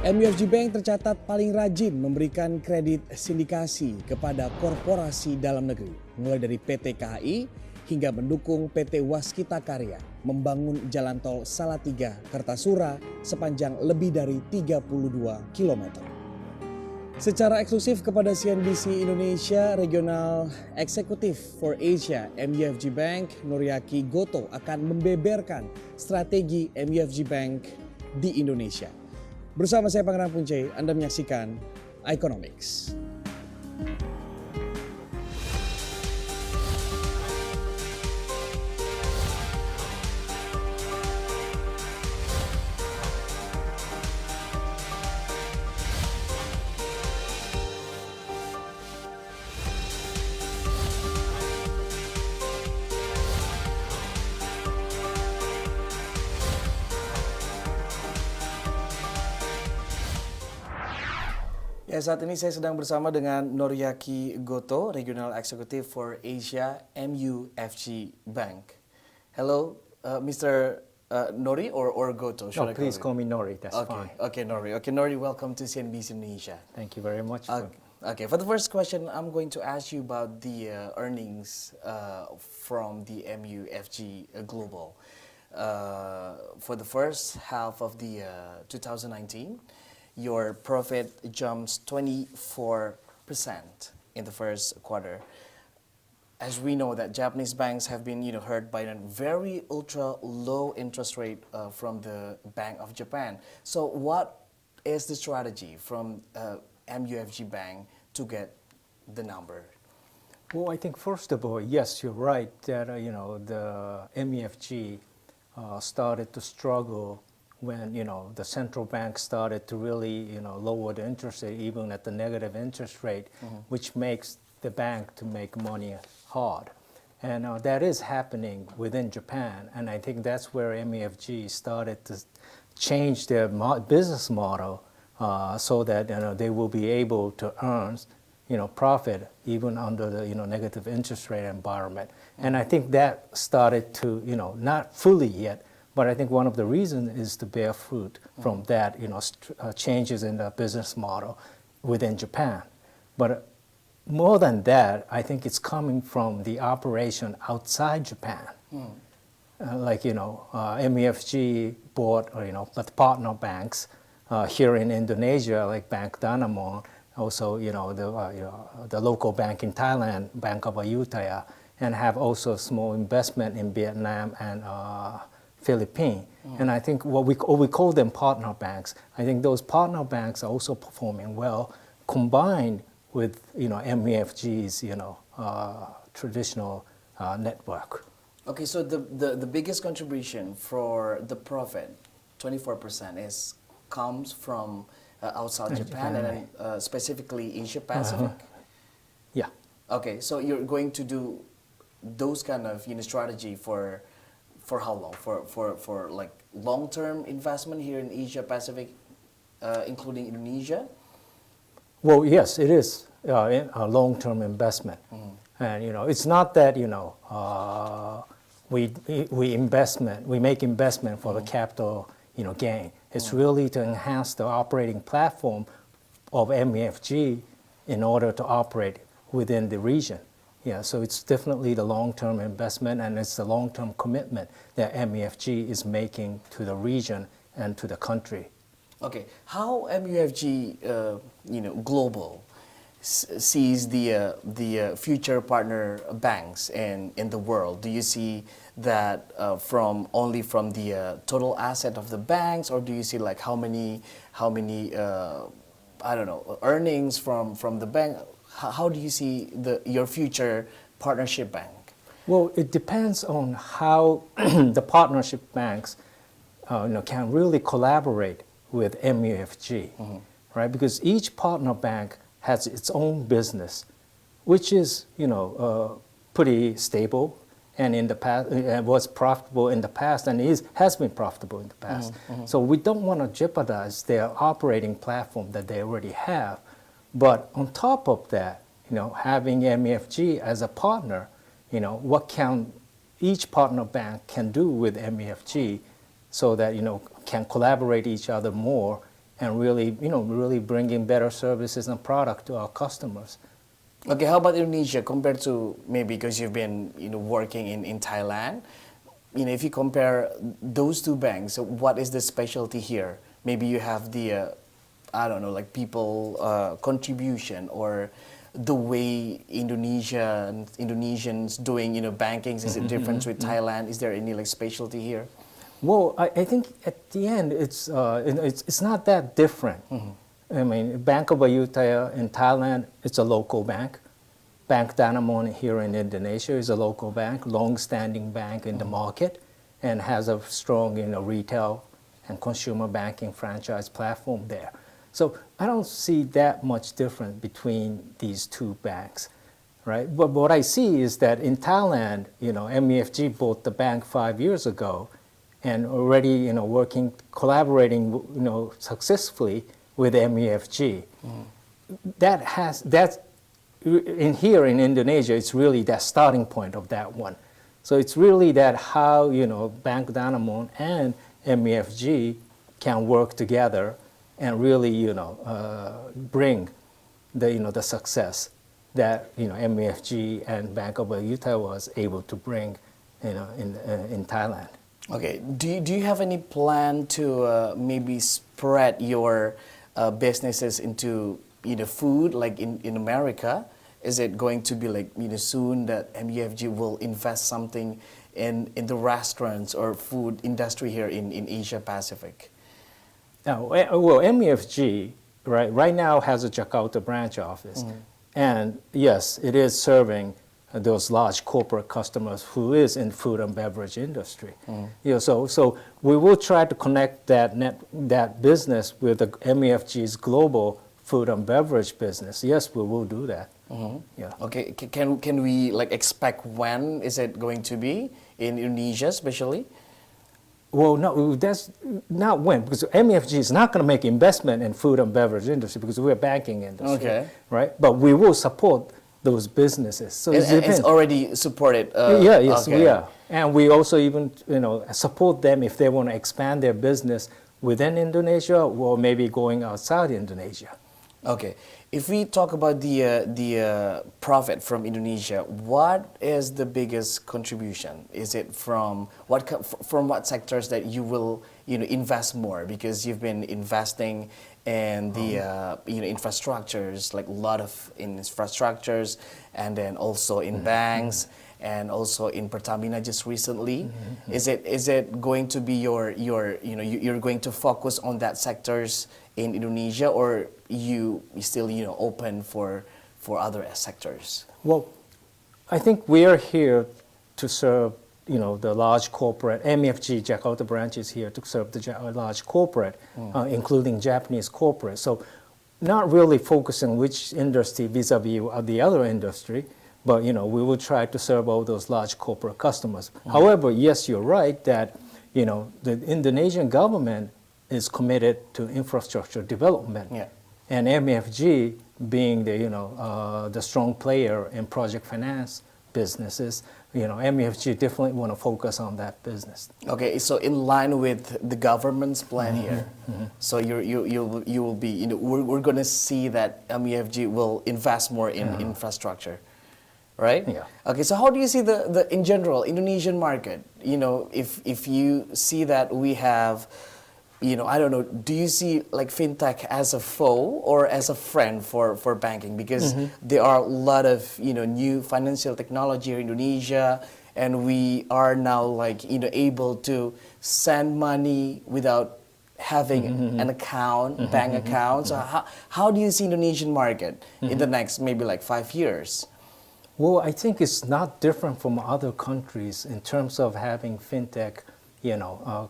MUFG Bank tercatat paling rajin memberikan kredit sindikasi kepada korporasi dalam negeri, mulai dari PT KAI hingga mendukung PT Waskita Karya membangun jalan tol Salatiga Kertasura sepanjang lebih dari 32 km. Secara eksklusif kepada CNBC Indonesia, Regional Executive for Asia MUFG Bank, Noriaki Goto akan membeberkan strategi MUFG Bank di Indonesia. Bersama saya Pangeran Punce, Anda menyaksikan Economics. Ya, saat ini saya sedang bersama dengan Noriaki Goto, Regional Executive for Asia MUFG Bank. Hello, Mr. Nori or Goto? No, please call me Nori, that's fine. Okay, Nori. Okay, Nori, welcome to CNBC Indonesia. Thank you very much. Okay, for the first question, I'm going to ask you about the earnings from the MUFG Global. For the first half of the 2019, your profit jumps 24% in the first quarter. As we know that Japanese banks have been hurt by a very ultra low interest rate from the Bank of Japan. So what is the strategy from MUFG Bank to get the number? Well, I think first of all, yes, you're right that the MUFG started to struggle when the central bank started to really lower the interest rate even at the negative interest rate, which makes the bank to make money hard. And that is happening within Japan, and I think that's where MUFG started to change their business model so that they will be able to earn profit even under the negative interest rate environment. And I think that started to not fully yet, but I think one of the reasons is to bear fruit from that, changes in the business model within Japan. But more than that, I think it's coming from the operation outside Japan. MUFG bought, the partner banks here in Indonesia, like Bank Danamon, also, the local bank in Thailand, Bank of Ayutthaya, and have also small investment in Vietnam and Philippines. And I think what we call them partner banks. I think those partner banks are also performing well, combined with MUFG's traditional network. Okay, so the biggest contribution for the profit, 24%, comes from outside Japan and specifically Asia Pacific. Yeah. Okay, so you're going to do those kind of strategy for how long? For like long-term investment here in Asia Pacific, including Indonesia? Well, yes, it is a long-term investment, and it's not that we make investment for the capital gain. It's really to enhance the operating platform of MUFG in order to operate within the region. Yeah, so it's definitely the long-term investment, and it's the long-term commitment that MUFG is making to the region and to the country. Okay, how MUFG, Global sees the future partner banks in the world? Do you see that only from the total asset of the banks, or do you see like how many earnings from the bank? How do you see your future partnership bank? Well, it depends on how the partnership banks can really collaborate with MUFG, right? Because each partner bank has its own business, which is pretty stable, and in the past was profitable in the past, and has been profitable in the past. So we don't want to jeopardize their operating platform that they already have. But on top of that, having MUFG as a partner, what can each partner bank can do with MUFG so that can collaborate each other more and really, really bringing better services and product to our customers. Okay, how about Indonesia compared to maybe because you've been working in Thailand? If you compare those two banks, what is the specialty here? Maybe you have the I don't know, like people contribution or the way Indonesians doing banking is it different with Thailand? Is there any like specialty here? Well, I think at the end it's not that different. I mean, Bank of Ayutthaya in Thailand, it's a local bank. Bank Danamon here in Indonesia is a local bank, long-standing bank in the market, and has a strong retail and consumer banking franchise platform there. So I don't see that much difference between these two banks, right? But what I see is that in Thailand, MUFG bought the bank 5 years ago, and already collaborating successfully with MUFG. That's in here in Indonesia. It's really that starting point of that one. So it's really that how Bank Danamon and MUFG can work together and really bring the success that MUFG and Bank of Ayutthaya was able to bring in Thailand. Okay. Do you have any plan to maybe spread your businesses into food like in America? Is it going to be like soon that MUFG will invest something in the restaurants or food industry here in Asia Pacific? Now, well, MUFG right now has a Jakarta branch office, and yes, it is serving those large corporate customers who is in food and beverage industry. So we will try to connect that business with the MUFG's global food and beverage business. Yes, we will do that. Yeah. Okay. Can we like expect when is it going to be in Indonesia, especially? Well, no, that's not when, because MUFG is not going to make investment in food and beverage industry because we're a banking industry, okay, right? But we will support those businesses. So it's already supported. Yes, okay. we are, and we also even support them if they want to expand their business within Indonesia or maybe going outside Indonesia. Okay. If we talk about the profit from Indonesia, what is the biggest contribution? Is it from what sectors that you will invest more, because you've been investing in the infrastructures, like a lot of infrastructures, and then also in banks and also in Pertamina just recently. Is it going to be you're going to focus on that sectors in Indonesia, or you still open for other sectors? Well, I think we are here to serve the large corporate. MUFG Jakarta branch is here to serve the large corporate, including Japanese corporate. So not really focusing which industry vis-a-vis the other industry, but we will try to serve all those large corporate customers. However, yes, you're right that the Indonesian government is committed to infrastructure development, and MUFG being the strong player in project finance businesses, MUFG definitely want to focus on that business. Okay, so in line with the government's plan here, so you will be we're going to see that MUFG will invest more in infrastructure, right? Yeah. Okay, so how do you see the in general Indonesian market? If you see that we have, I don't know, do you see like fintech as a foe or as a friend for banking? Because there are a lot of new financial technology in Indonesia, and we are now like able to send money without having an account, bank account. So how do you see Indonesian market in the next maybe like 5 years? Well, I think it's not different from other countries in terms of having fintech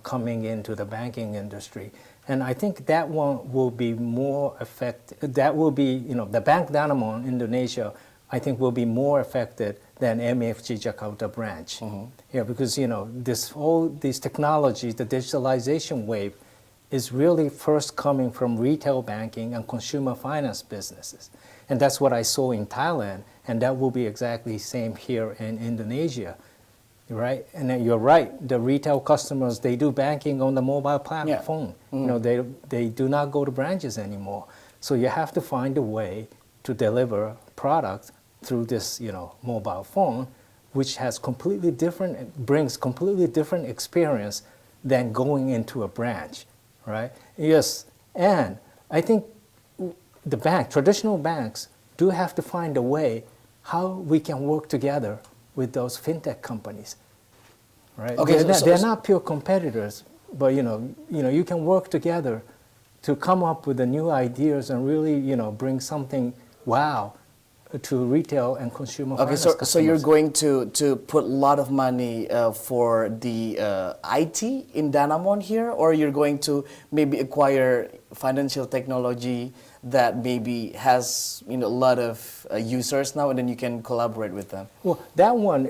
coming into the banking industry. And I think that one will be more effective. That will be, the Bank Danamon Indonesia, I think will be more affected than MUFG Jakarta branch. Yeah, because, all these technologies, the digitalization wave is really first coming from retail banking and consumer finance businesses. And that's what I saw in Thailand, and that will be exactly the same here in Indonesia. right? And then you're right. The retail customers, they do banking on the mobile platform. You know, they do not go to branches anymore. So you have to find a way to deliver product through this, you know, mobile phone, which has brings completely different experience than going into a branch, right? Yes, and I think traditional banks do have to find a way how we can work together with those fintech companies, right? Okay, they're not pure competitors, but you can work together to come up with the new ideas and really, bring something wow to retail and consumer finance customers. So you're going to put a lot of money for the IT in Danamon here, or you're going to maybe acquire financial technology that maybe has a lot of users now, and then you can collaborate with them? Well, that one,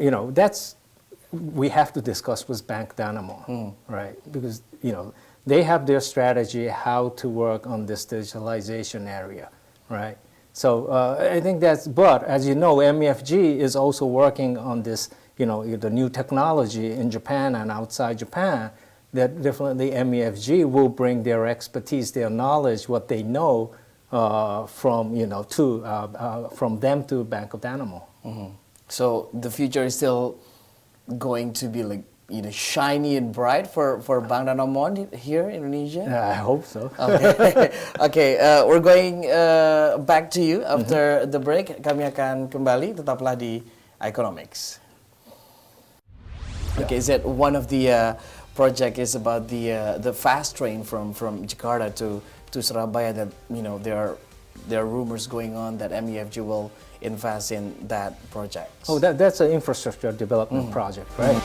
we have to discuss with Bank Danamon, right? Because they have their strategy how to work on this digitalization area, right? So I think but as you know, MUFG is also working on this, the new technology in Japan and outside Japan, that definitely MUFG will bring their expertise, their knowledge, what they know from them to Bank of Danamon. So the future is still going to be like shiny and bright for Bank Danamon here in Indonesia? I hope so. Okay, we're going back to you after the break. Kami akan kembali, tetaplah di Economics. Okay, is that one of the project is about the fast train from Jakarta to Surabaya, that there are rumors going on that MUFG will invest in that project. Oh, that's an infrastructure development project, right?